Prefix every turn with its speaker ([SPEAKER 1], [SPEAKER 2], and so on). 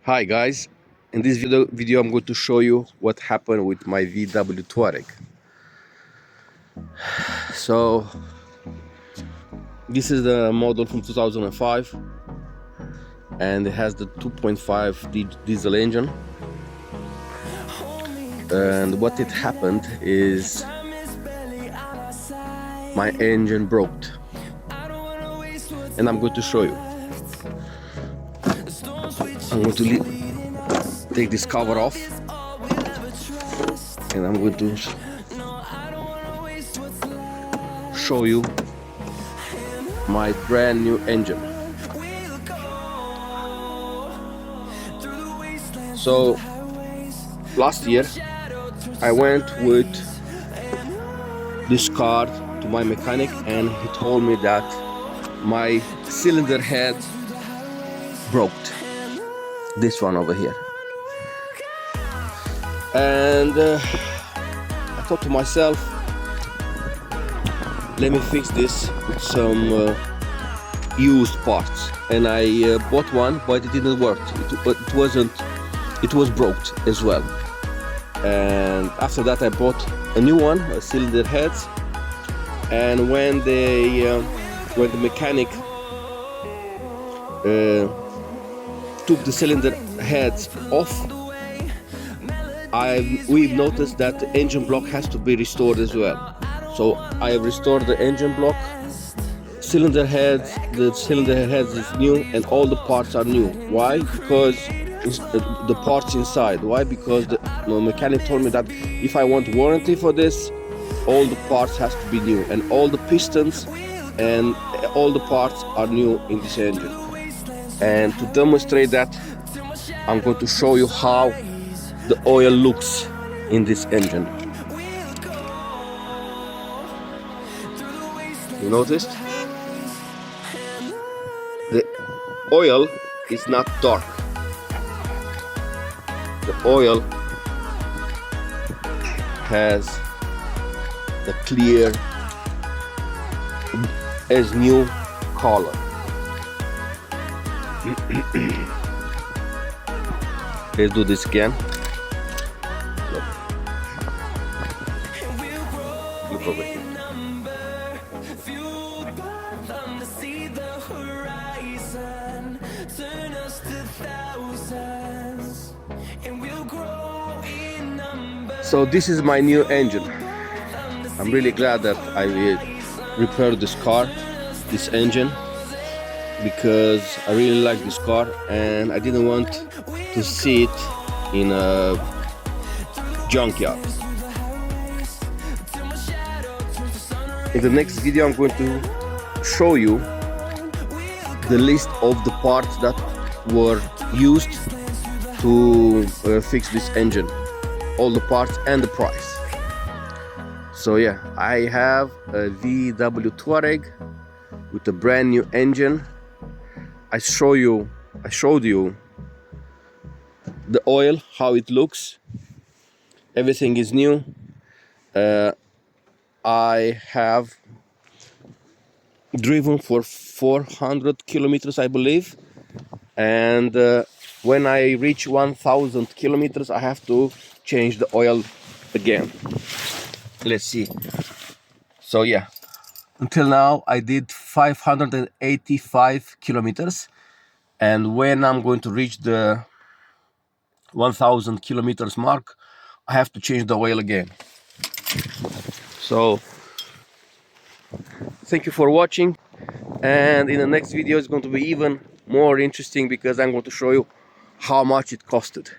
[SPEAKER 1] Hi guys, in this video I'm going to show you what happened with my VW Touareg. So this is the model from 2005 and it has the 2.5 diesel engine. And what it happened is my engine broke, and I'm going to show you. I'm going to take this cover off, and I'm going to show you my brand new engine. So last year I went with this car to my mechanic, and he told me that my cylinder head broke, this one over here. And I thought to myself, let me fix this with some used parts. And I bought one, but it didn't work. It was broke as well. And after that I bought a new one, a cylinder heads. And when the mechanic took the cylinder heads off, we've noticed that the engine block has to be restored as well. So I have restored the engine block, cylinder heads. The cylinder heads is new, and all the parts are new. Why? Because the parts inside. Why? Because the mechanic told me that if I want warranty for this, all the parts has to be new, and all the pistons and all the parts are new in this engine. And to demonstrate that, I'm going to show you how the oil looks in this engine. You noticed? The oil is not dark. The oil has the clear as new color. Let's do this again. Look over here. So this is my new engine. I'm really glad that I repaired this car, this engine, because I really like this car and I didn't want to see it in a junkyard. In the next video I'm going to show you the list of the parts that were used to fix this engine, all the parts and the price. So yeah, I have a VW Touareg with a brand new engine. I showed you the oil, how it looks. Everything is new. I have driven for 400 kilometers, I believe, and when I reach 1000 kilometers I have to change the oil again. Let's see. So yeah, until now I did 585 kilometers, and when I'm going to reach the 1000 kilometers mark I have to change the oil again. So thank you for watching, and in the next video it's going to be even more interesting because I'm going to show you how much it costed.